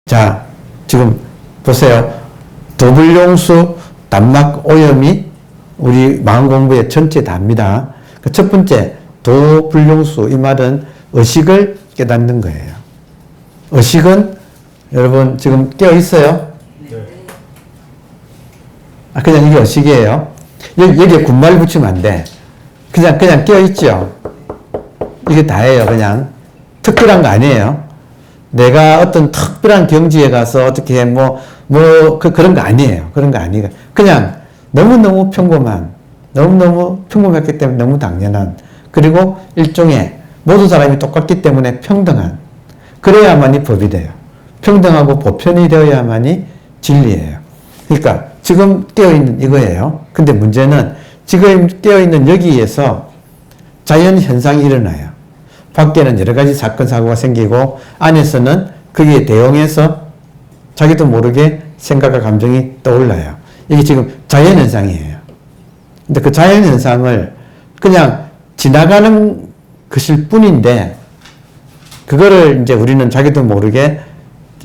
자, 지금 보세요. 도불용수, 단막 오염이 우리 마음 공부의 전체 다입니다. 첫 번째, 도불용수. 이 말은 의식을 깨닫는 거예요. 의식은 여러분 지금 깨어 있어요? 아, 그냥 이게 의식이에요. 여기에 군말 붙이면 안 돼. 그냥 깨어 있죠. 이게 다예요. 그냥 특별한 거 아니에요. 내가 어떤 특별한 경지에 가서 어떻게 그런 거 아니에요. 그런 거 아니에요. 그냥 너무너무 평범한, 너무너무 평범했기 때문에 너무 당연한, 그리고 일종의 모든 사람이 똑같기 때문에 평등한, 그래야만이 법이 돼요. 평등하고 보편이 되어야만이 진리예요. 그러니까 지금 깨어있는 이거예요. 근데 문제는 지금 깨어있는 여기에서 자연 현상이 일어나요. 밖에는 여러 가지 사건, 사고가 생기고 안에서는 거기에 대응해서 자기도 모르게 생각과 감정이 떠올라요. 이게 지금 자연현상이에요. 근데 그 자연현상을 그냥 지나가는 것일 뿐인데 그거를 이제 우리는 자기도 모르게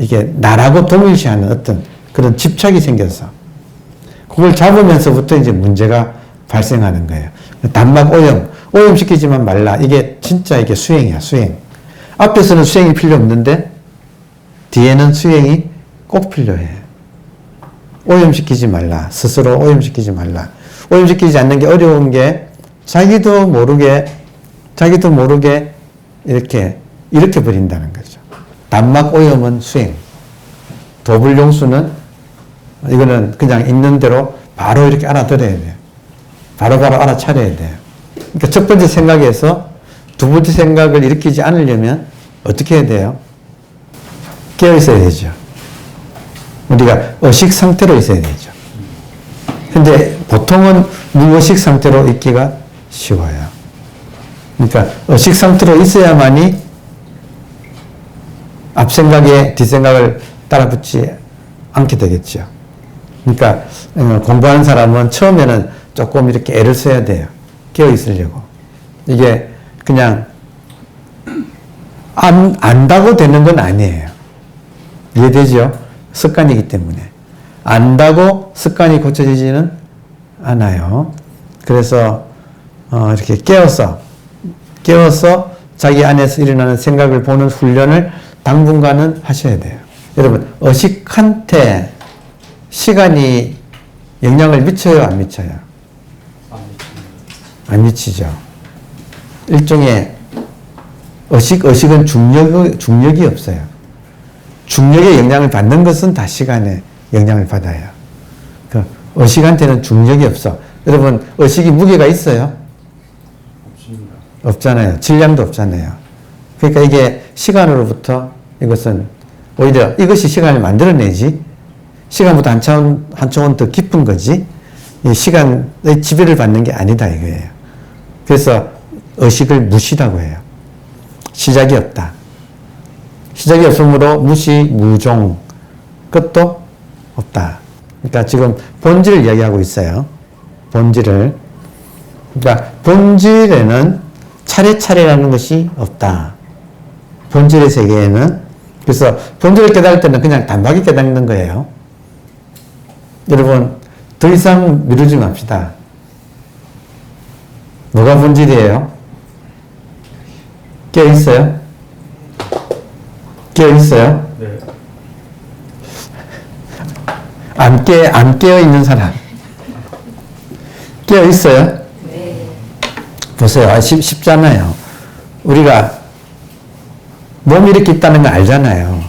이게 나라고 동일시하는 어떤 그런 집착이 생겨서 그걸 잡으면서부터 이제 문제가 발생하는 거예요. 단막 오염시키지만 말라. 이게 진짜 이게 수행이야, 수행. 앞에서는 수행이 필요 없는데 뒤에는 수행이 꼭 필요해. 오염시키지 말라. 스스로 오염시키지 말라. 오염시키지 않는 게 어려운 게 자기도 모르게 이렇게 버린다는 거죠. 단막 오염은 수행. 도불용수는 이거는 그냥 있는 대로 바로 이렇게 알아들어야 돼요. 바로바로 알아차려야 돼요. 그러니까 첫 번째 생각에서 두 번째 생각을 일으키지 않으려면 어떻게 해야 돼요? 깨어 있어야 되죠. 우리가 의식 상태로 있어야 되죠. 근데 보통은 무의식 상태로 있기가 쉬워요. 그러니까 의식 상태로 있어야만이 앞생각에 뒷생각을 따라붙지 않게 되겠죠. 그러니까 공부하는 사람은 처음에는 조금 이렇게 애를 써야 돼요. 깨어 있으려고. 이게 그냥 안다고 되는 건 아니에요. 이해되죠? 습관이기 때문에. 안다고 습관이 고쳐지지는 않아요. 그래서 이렇게 깨어서 자기 안에서 일어나는 생각을 보는 훈련을 당분간은 하셔야 돼요. 여러분, 의식한테 시간이 영향을 미쳐요, 안 미쳐요? 안 미치죠. 일종의 의식은 중력이 없어요. 중력의 영향을 받는 것은 다 시간에 영향을 받아요. 그 의식한테는 중력이 없어. 여러분, 의식이 무게가 있어요? 없습니다. 없잖아요. 질량도 없잖아요. 그러니까 이게 시간으로부터 이것은 오히려 이것이 시간을 만들어내지, 시간보다 한 차원 더 깊은 거지, 이 시간의 지배를 받는 게 아니다 이거예요. 그래서 의식을 무시라고 해요. 시작이 없다. 시작이 없으므로 무시, 무종, 끝도 없다. 그러니까 지금 본질을 이야기하고 있어요. 본질을. 그러니까 본질에는 차례차례라는 것이 없다. 본질의 세계에는. 그래서 본질을 깨달을 때는 그냥 단박에 깨닫는 거예요. 여러분, 더 이상 미루지 맙시다. 뭐가 본질이에요? 깨어 있어요? 깨어 있어요? 네. 안 깨어 있는 사람. 깨어 있어요? 네. 보세요. 쉽잖아요. 우리가 몸이 이렇게 있다는 거 알잖아요.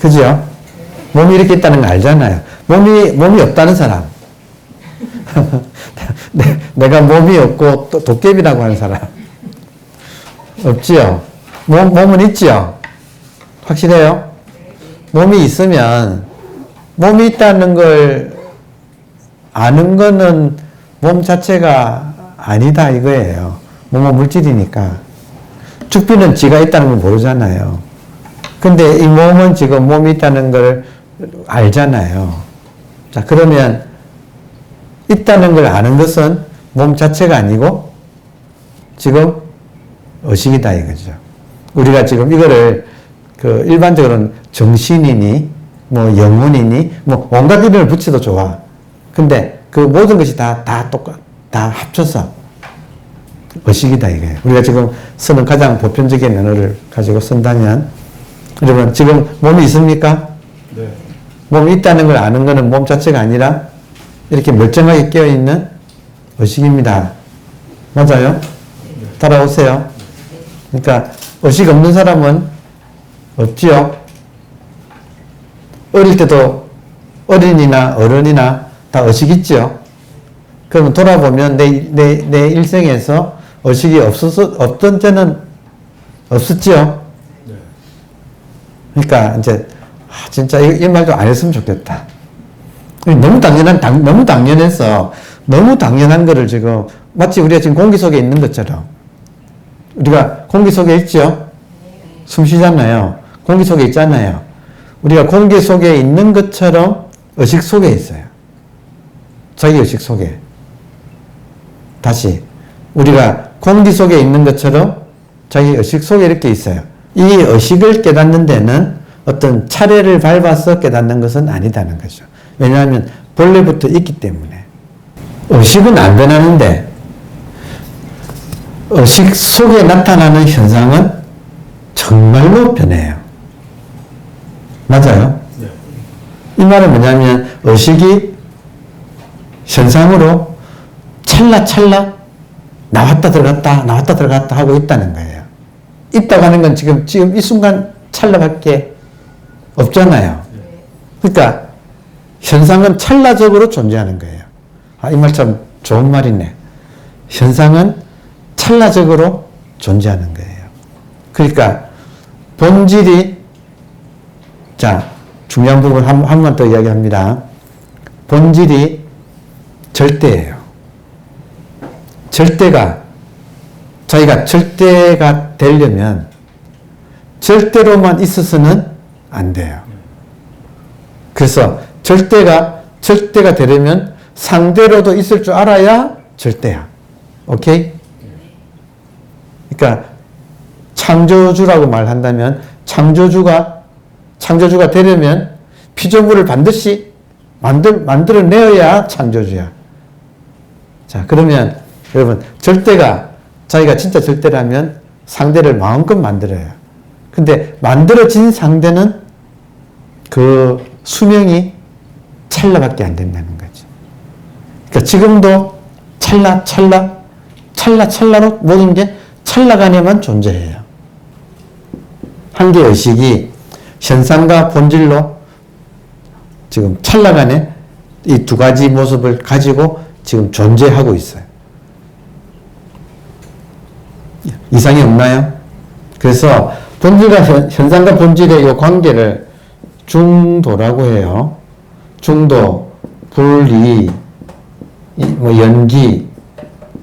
그죠? 몸이 이렇게 있다는 거 알잖아요. 몸이 없다는 사람. 내가 몸이 없고 또 도깨비라고 하는 사람. 없지요? 몸은 있지요? 확실해요? 몸이 있으면, 몸이 있다는 걸 아는 거는 몸 자체가 아니다 이거예요. 몸은 물질이니까. 죽비는 지가 있다는 걸 모르잖아요. 근데 이 몸은 지금 몸이 있다는 걸 알잖아요. 자, 그러면 있다는 걸 아는 것은 몸 자체가 아니고 지금 의식이다 이거죠. 우리가 지금 이거를 그 일반적으로는 정신이니 뭐 영혼이니 뭐 온갖 이름을 붙여도 좋아. 근데 그 모든 것이 다 합쳐서 의식이다 이거예요. 우리가 지금 쓰는 가장 보편적인 언어를 가지고 쓴다면, 여러분 지금 몸이 있습니까? 네. 몸이 있다는 걸 아는 것은 몸 자체가 아니라 이렇게 멀쩡하게 깨어있는 의식입니다. 맞아요? 따라오세요. 그러니까 의식 없는 사람은 없지요. 어릴 때도 어린이나 어른이나 다 의식 있지요. 그러면 돌아보면 내 일생에서 의식이 없던 때는 없었지요. 그러니까 이제 진짜 이 말도 안 했으면 좋겠다. 너무 당연해서 너무 당연한 거를 지금 마치 우리가 지금 공기 속에 있는 것처럼, 우리가 공기 속에 있죠? 숨 쉬잖아요. 공기 속에 있잖아요. 우리가 공기 속에 있는 것처럼 의식 속에 있어요. 자기 의식 속에. 다시 우리가 공기 속에 있는 것처럼 자기 의식 속에 이렇게 있어요. 이 의식을 깨닫는 데는 어떤 차례를 밟아서 깨닫는 것은 아니다는 거죠. 왜냐하면 본래부터 있기 때문에. 의식은 안 변하는데 의식 속에 나타나는 현상은 정말로 변해요. 맞아요? 네. 이 말은 뭐냐면 의식이 현상으로 찰나찰나 나왔다 들어갔다 하고 있다는 거예요. 있다고 하는 건 지금 이 순간 찰나밖에 없잖아요. 그러니까 현상은 찰나적으로 존재하는 거예요. 이 말 참 좋은 말이네. 현상은 찰나적으로 존재하는 거예요. 그러니까 본질이, 자, 중요한 부분 한 번 더 이야기합니다. 본질이 절대예요. 자기가 절대가 되려면 절대로만 있어서는 안 돼요. 그래서 절대가 되려면 상대로도 있을 줄 알아야 절대야. 오케이? 그러니까 창조주라고 말한다면 창조주가 되려면 피조물을 반드시 만들어내어야 창조주야. 자, 그러면 여러분 자기가 진짜 절대라면 상대를 마음껏 만들어요. 근데 만들어진 상대는 그 수명이 찰나밖에 안 된다는 거죠. 그러니까 지금도 찰나로 모든 게 찰나간에만 존재해요. 한 개의 의식이 현상과 본질로 지금 찰나간에 이 두 가지 모습을 가지고 지금 존재하고 있어요. 이상이 없나요? 그래서 본질과 현상과 본질의 이 관계를 중도라고 해요. 중도, 분리, 뭐 연기,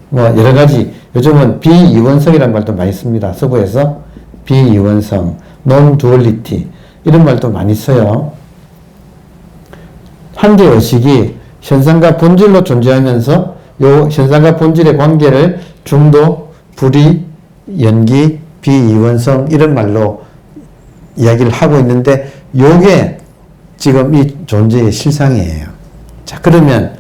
뭐 여러 가지. 요즘은 비이원성이라는 말도 많이 씁니다. 서구에서 비이원성, non-duality 이런 말도 많이 써요. 한 개의 의식이 현상과 본질로 존재하면서 요 현상과 본질의 관계를 중도, 불이, 연기, 비이원성 이런 말로 이야기를 하고 있는데 요게 지금 이 존재의 실상이에요. 자, 그러면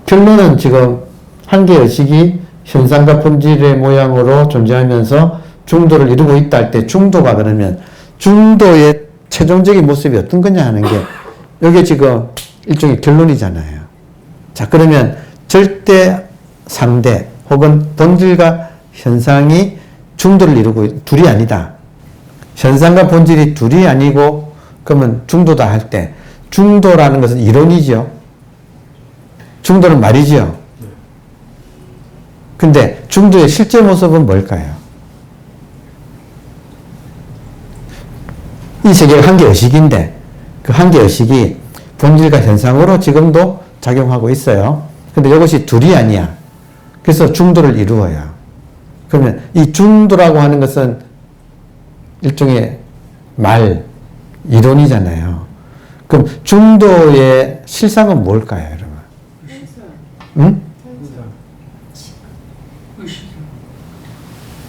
결론은 지금 한 개의 의식이 현상과 본질의 모양으로 존재하면서 중도를 이루고 있다 할 때 중도가 그러면 중도의 최종적인 모습이 어떤 거냐 하는 게 이게 지금 일종의 결론이잖아요. 자, 그러면 절대 상대 혹은 본질과 현상이 중도를 이루고 둘이 아니다. 현상과 본질이 둘이 아니고 그러면 중도다 할 때 중도라는 것은 이론이죠. 중도는 말이죠. 근데 중도의 실제 모습은 뭘까요? 이 세계가 한 개의 의식인데 그 한 개의 의식이 본질과 현상으로 지금도 작용하고 있어요. 근데 이것이 둘이 아니야. 그래서 중도를 이루어요. 그러면 이 중도라고 하는 것은 일종의 말, 이론이잖아요. 그럼 중도의 실상은 뭘까요, 여러분? 응?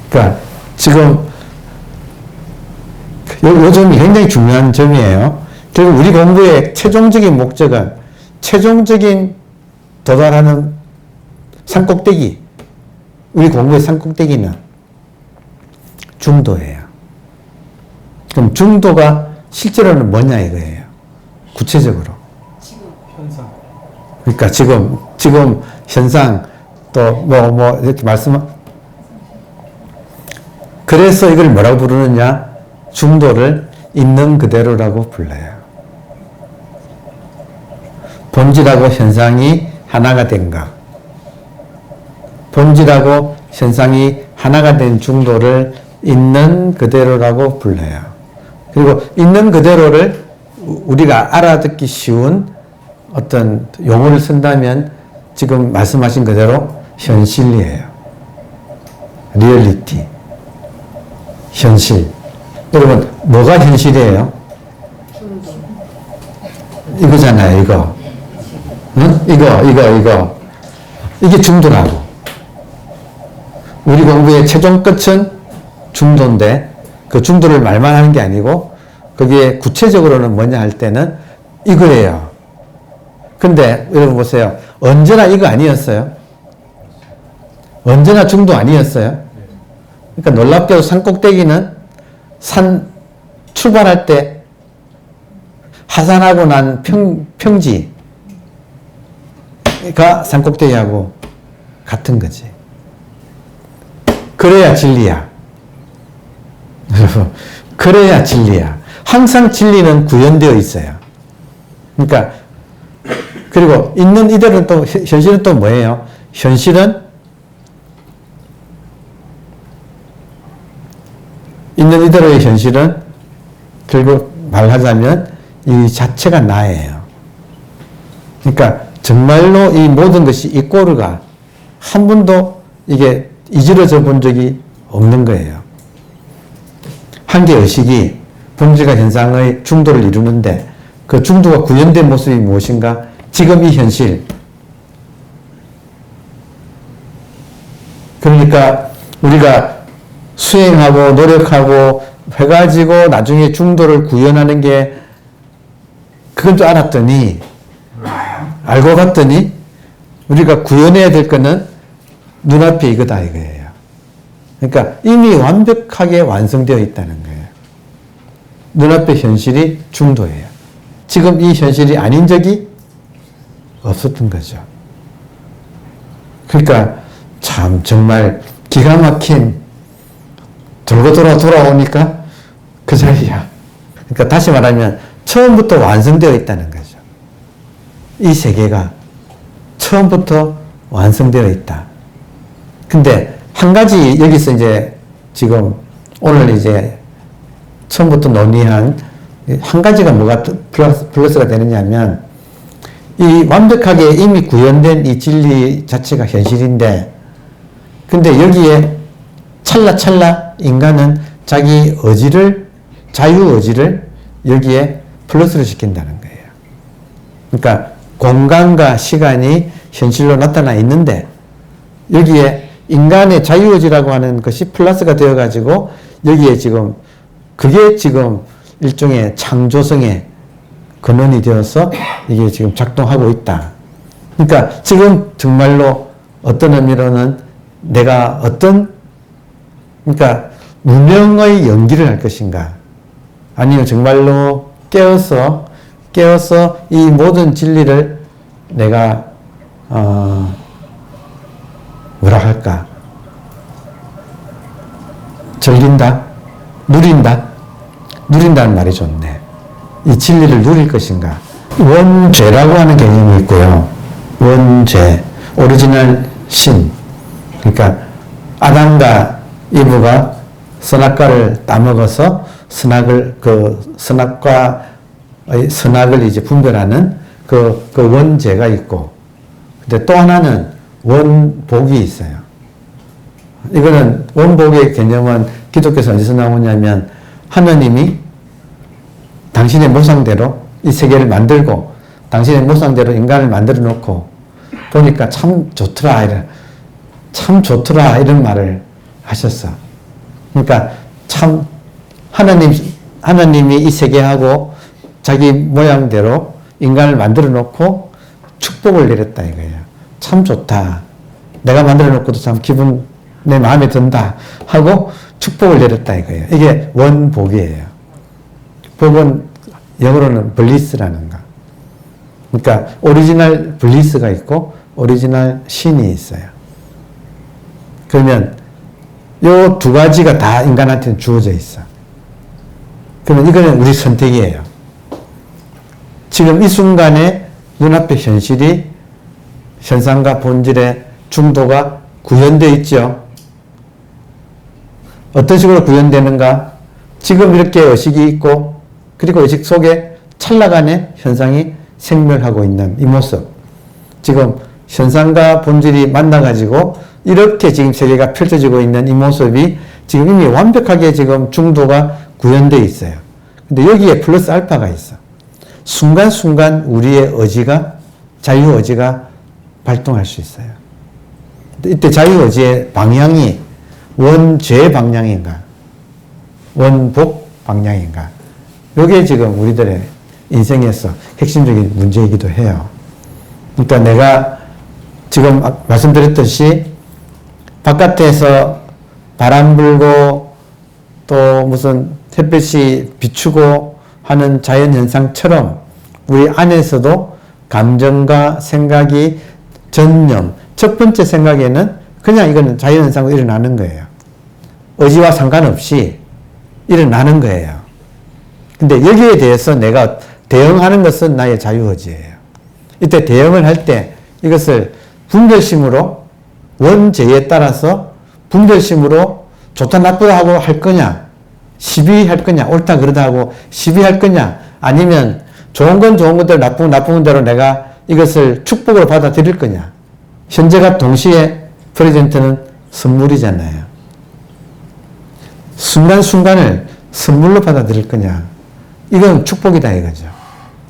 그러니까 지금 요 점이 굉장히 중요한 점이에요. 결국 우리 공부의 최종적인 목적은 최종적인 도달하는 산꼭대기, 우리 공부의 산꼭대기는 중도예요. 그럼 중도가 실제로는 뭐냐 이거예요. 구체적으로. 현상. 그러니까 지금 현상 또 이렇게 그래서 이걸 뭐라고 부르느냐? 중도를 있는 그대로라고 불러요. 본질하고 현상이 하나가 된 것. 본질하고 현상이 하나가 된 중도를 있는 그대로라고 불러요. 그리고 있는 그대로를 우리가 알아듣기 쉬운 어떤 용어를 쓴다면 지금 말씀하신 그대로 현실이에요. 리얼리티. 현실. 여러분, 뭐가 현실이에요? 이거잖아요, 이거. 응? 이거. 이게 중도라고. 우리 공부의 최종 끝은 중도인데, 그 중도를 말만 하는 게 아니고, 거기에 구체적으로는 뭐냐 할 때는 이거예요. 근데, 여러분 보세요. 언제나 이거 아니었어요? 언제나 중도 아니었어요? 그러니까 놀랍게도 산꼭대기는 산 출발할 때 하산하고 난 평지가 산꼭대기하고 같은 거지. 그래야 진리야. 여러분, 그래야 진리야. 항상 진리는 구현되어 있어요. 그러니까 그리고 있는 이대로는 또 현실은 또 뭐예요? 현실은 있는 이대로의 현실은 결국 말하자면 이 자체가 나예요. 그러니까 정말로 이 모든 것이 이 꼴가 한 번도 이게 이지러져 본 적이 없는 거예요. 한 개의 의식이 본질과 현상의 중도를 이루는데 그 중도가 구현된 모습이 무엇인가? 지금 이 현실. 그러니까 우리가 수행하고 노력하고 해가지고 나중에 중도를 구현하는 게 그건 줄 알았더니 알고 봤더니 우리가 구현해야 될 거는 눈앞에 이거다 이거예요. 그러니까 이미 완벽하게 완성되어 있다는 거예요. 눈앞의 현실이 중도예요. 지금 이 현실이 아닌 적이 없었던 거죠. 그러니까 참 정말 기가 막힌 돌고 돌아오니까 그 자리야. 그러니까 다시 말하면 처음부터 완성되어 있다는 거죠. 이 세계가 처음부터 완성되어 있다. 근데 한 가지 여기서 이제 지금 오늘 이제 처음부터 논의한 한 가지가 뭐가 플러스가 되느냐면 이 완벽하게 이미 구현된 이 진리 자체가 현실인데 근데 여기에 찰나찰나 인간은 자기 자유의지를 여기에 플러스를 시킨다는 거예요. 그러니까 공간과 시간이 현실로 나타나 있는데 여기에 인간의 자유의지라고 하는 것이 플러스가 되어가지고 여기에 지금 그게 지금 일종의 창조성의 근원이 되어서 이게 지금 작동하고 있다. 그러니까 지금 정말로 어떤 의미로는 내가 그러니까 무명의 연기를 할 것인가 아니면 정말로 깨어서 이 모든 진리를 내가 뭐라 할까 즐긴다 누린다는 말이 좋네. 이 진리를 누릴 것인가. 원죄라고 하는 개념이 있고요. 원죄, 오리지널 신. 그러니까 아담과 이브가 선악과를 따먹어서 선악을 이제 분별하는 그 원죄가 있고, 근데 또 하나는 원복이 있어요. 이거는 원복의 개념은 기독교에서 어디서 나오냐면 하나님이 당신의 모상대로 이 세계를 만들고 당신의 모상대로 인간을 만들어 놓고 보니까 참 좋더라 이런 말을 하셨어. 그러니까 참 하나님 하나님이 이 세계하고 자기 모양대로 인간을 만들어 놓고 축복을 내렸다 이거예요. 참 좋다. 내가 만들어 놓고도 참 기분 내 마음에 든다 하고 축복을 내렸다 이거예요. 이게 원복이에요. 복은 영어로는 블리스라는 거. 그러니까 오리지널 블리스가 있고 오리지널 신이 있어요. 그러면 요 두 가지가 다 인간한테는 주어져 있어. 그러면 이거는 우리 선택이에요. 지금 이 순간에 눈앞의 현실이 현상과 본질의 중도가 구현되어 있죠. 어떤 식으로 구현되는가? 지금 이렇게 의식이 있고 그리고 의식 속에 찰나간의 현상이 생멸하고 있는 이 모습. 지금 현상과 본질이 만나가지고 이렇게 지금 세계가 펼쳐지고 있는 이 모습이 지금 이미 완벽하게 지금 중도가 구현되어 있어요. 근데 여기에 플러스 알파가 있어. 순간순간 우리의 의지가, 자유의지가 발동할 수 있어요. 이때 자유의지의 방향이 원죄 방향인가, 원복 방향인가. 이게 지금 우리들의 인생에서 핵심적인 문제이기도 해요. 그러니까 내가 지금 말씀드렸듯이 바깥에서 바람 불고 또 무슨 햇볕이 비추고 하는 자연현상처럼 우리 안에서도 감정과 생각이 전념, 첫 번째 생각에는 그냥 이거는 자연현상으로 일어나는 거예요. 의지와 상관없이 일어나는 거예요. 근데 여기에 대해서 내가 대응하는 것은 나의 자유의지예요. 이때 대응을 할 때 이것을 분별심으로 원죄에 따라서 분별심으로 좋다 나쁘다 하고 할 거냐, 시비할 거냐, 옳다 그러다 하고 시비할 거냐, 아니면 좋은 건 좋은 것대로 나쁜 건 나쁜 대로 내가 이것을 축복으로 받아들일 거냐. 현재가 동시에 프레젠트는 선물이잖아요. 순간순간을 선물로 받아들일 거냐. 이건 축복이다 이거죠.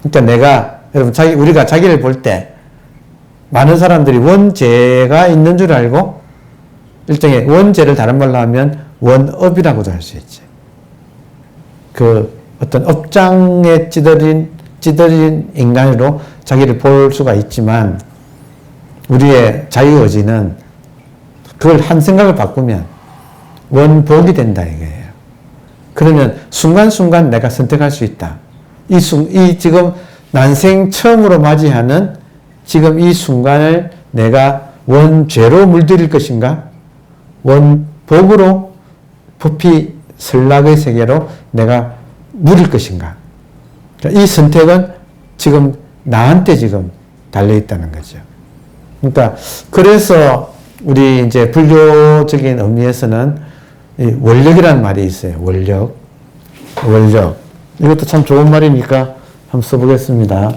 그러니까 내가, 여러분, 우리가 자기를 볼 때 많은 사람들이 원죄가 있는 줄 알고 일종의 원죄를 다른 말로 하면 원업이라고도 할 수 있지. 그 어떤 업장에 찌들인 인간으로 자기를 볼 수가 있지만 우리의 자유의지는 그걸 한 생각을 바꾸면 원복이 된다 이거예요. 그러면 순간순간 내가 선택할 수 있다. 이 지금 난생 처음으로 맞이하는 지금 이 순간을 내가 원죄로 물들일 것인가? 원복으로 부피 설락의 세계로 내가 물을 것인가? 이 선택은 지금 나한테 지금 달려있다는 거죠. 그러니까, 그래서 우리 이제 불교적인 의미에서는 이 원력이라는 말이 있어요. 원력. 이것도 참 좋은 말이니까 한번 써보겠습니다.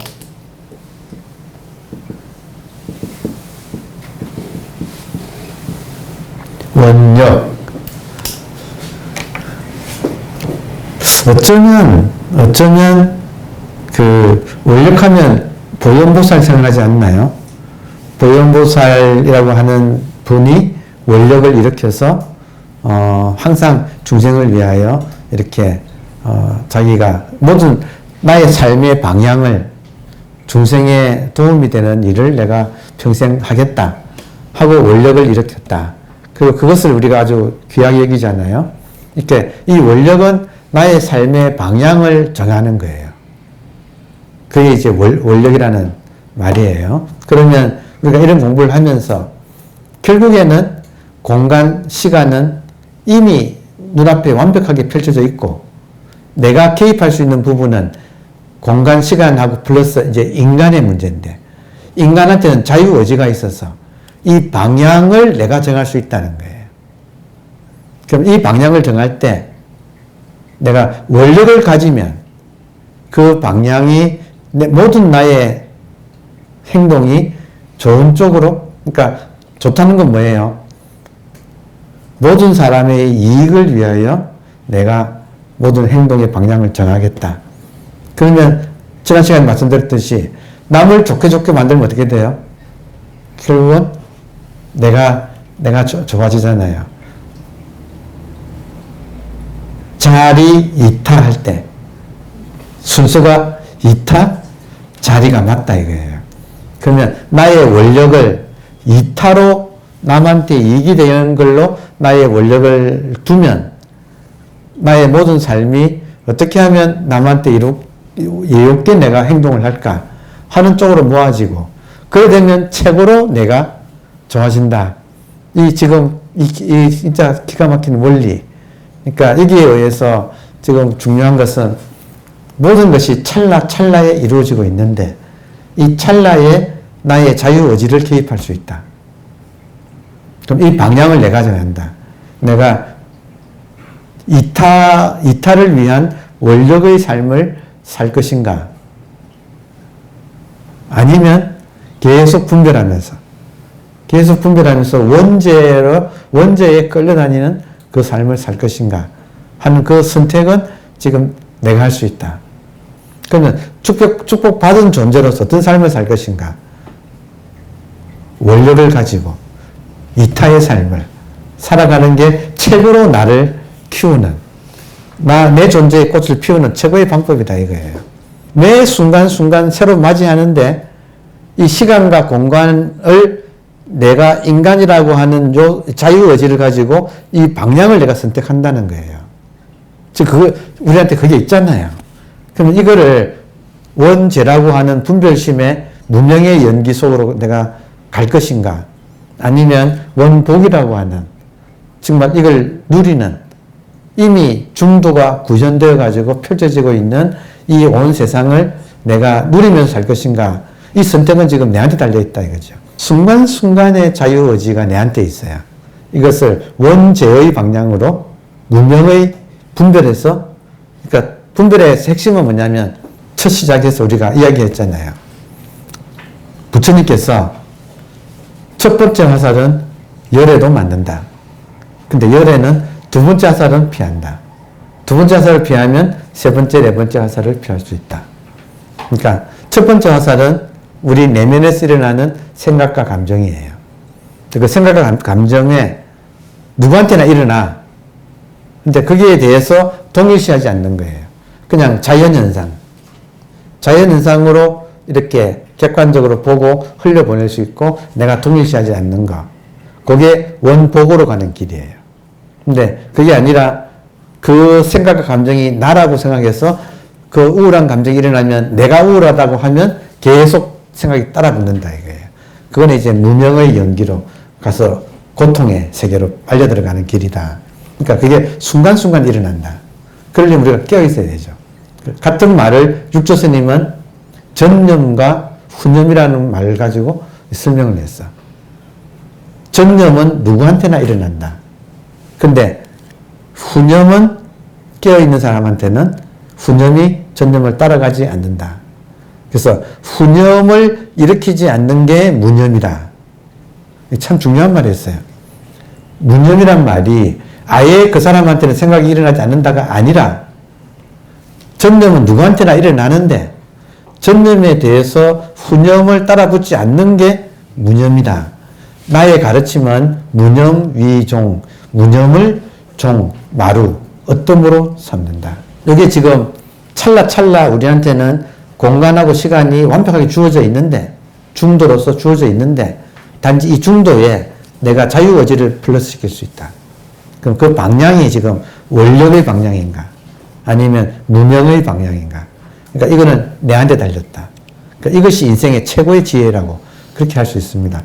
원력. 어쩌면 그 원력하면 보현보살 생각하지 않나요? 보현보살이라고 하는 분이 원력을 일으켜서 항상 중생을 위하여 이렇게 자기가 모든 나의 삶의 방향을 중생에 도움이 되는 일을 내가 평생 하겠다 하고 원력을 일으켰다. 그리고 그것을 우리가 아주 귀하게 여기잖아요. 이렇게 이 원력은 나의 삶의 방향을 정하는 거예요. 그게 이제 원력이라는 말이에요. 그러면 우리가 이런 공부를 하면서 결국에는 공간, 시간은 이미 눈앞에 완벽하게 펼쳐져 있고 내가 개입할 수 있는 부분은 공간, 시간하고 플러스 이제 인간의 문제인데 인간한테는 자유의지가 있어서 이 방향을 내가 정할 수 있다는 거예요. 그럼 이 방향을 정할 때 내가 원력을 가지면 그 방향이 모든 나의 행동이 좋은 쪽으로, 그러니까 좋다는 건 뭐예요? 모든 사람의 이익을 위하여 내가 모든 행동의 방향을 정하겠다. 그러면 지난 시간에 말씀드렸듯이 남을 좋게 만들면 어떻게 돼요? 결국은 내가 좋아지잖아요. 자리, 이타 할 때 순서가 이타, 자리가 맞다 이거예요. 그러면 나의 원력을 이타로 남한테 이익이 되는 걸로 나의 원력을 두면 나의 모든 삶이 어떻게 하면 남한테 예롭게 내가 행동을 할까 하는 쪽으로 모아지고, 그래 되면 최고로 내가 좋아진다. 이 지금 이 진짜 기가 막힌 원리. 그러니까 여기에 의해서 지금 중요한 것은 모든 것이 찰나에 이루어지고 있는데 이 찰나에 나의 자유의지를 개입할 수 있다. 그럼 이 방향을 내가 정한다. 내가 이타를 위한 원력의 삶을 살 것인가? 아니면 계속 분별하면서 원죄에 끌려다니는 그 삶을 살 것인가 하는 그 선택은 지금 내가 할 수 있다. 그러면 축복받은 존재로서 어떤 삶을 살 것인가? 원력을 가지고 이타의 삶을 살아가는 게 최고로 나를 키우는, 내 존재의 꽃을 피우는 최고의 방법이다 이거예요. 매 순간순간 새로 맞이하는데 이 시간과 공간을 내가 인간이라고 하는 자유의지를 가지고 이 방향을 내가 선택한다는 거예요. 즉, 우리한테 그게 있잖아요. 그러면 이거를 원죄라고 하는 분별심의 무명의 연기 속으로 내가 갈 것인가? 아니면 원복이라고 하는 정말 이걸 누리는 이미 중도가 구현되어 가지고 펼쳐지고 있는 이 온 세상을 내가 누리면서 살 것인가? 이 선택은 지금 내한테 달려 있다 이거죠. 순간순간의 자유의지가 내한테 있어요. 이것을 원죄의 방향으로 무명의 분별해서, 그러니까 분별의 핵심은 뭐냐면 첫 시작에서 우리가 이야기했잖아요. 부처님께서 첫 번째 화살은 열에도 맞는다. 근데 열에는 두 번째 화살은 피한다. 두 번째 화살을 피하면 세 번째, 네 번째 화살을 피할 수 있다. 그러니까 첫 번째 화살은 우리 내면에서 일어나는 생각과 감정이에요. 그 생각과 감정에 누구한테나 일어나. 근데 거기에 대해서 동일시하지 않는 거예요. 그냥 자연현상. 자연현상으로 이렇게 객관적으로 보고 흘려보낼 수 있고 내가 동일시하지 않는 거. 그게 원복으로 가는 길이에요. 근데 그게 아니라 그 생각과 감정이 나라고 생각해서 그 우울한 감정이 일어나면 내가 우울하다고 하면 계속 생각이 따라 붙는다 이거예요. 그건 이제 무명의 연기로 가서 고통의 세계로 빨려 들어가는 길이다. 그러니까 그게 순간순간 일어난다. 그러려면 우리가 깨어 있어야 되죠. 같은 말을 육조스님은 전념과 후념이라는 말을 가지고 설명을 했어. 전념은 누구한테나 일어난다. 근데 후념은 깨어있는 사람한테는 후념이 전념을 따라가지 않는다. 그래서 후념을 일으키지 않는 게 무념이다. 참 중요한 말이었어요. 무념이란 말이 아예 그 사람한테는 생각이 일어나지 않는다가 아니라 전념은 누구한테나 일어나는데 전념에 대해서 후념을 따라붙지 않는 게 무념이다. 나의 가르침은 무념위종, 무념을 종, 마루, 어떤으로 삼는다. 이게 지금 찰나찰나 우리한테는 공간하고 시간이 완벽하게 주어져 있는데, 중도로서 주어져 있는데, 단지 이 중도에 내가 자유의지를 플러스시킬 수 있다. 그럼 그 방향이 지금 원력의 방향인가? 아니면 무명의 방향인가? 그러니까 이거는 내한테 달렸다. 그러니까 이것이 인생의 최고의 지혜라고 그렇게 할 수 있습니다.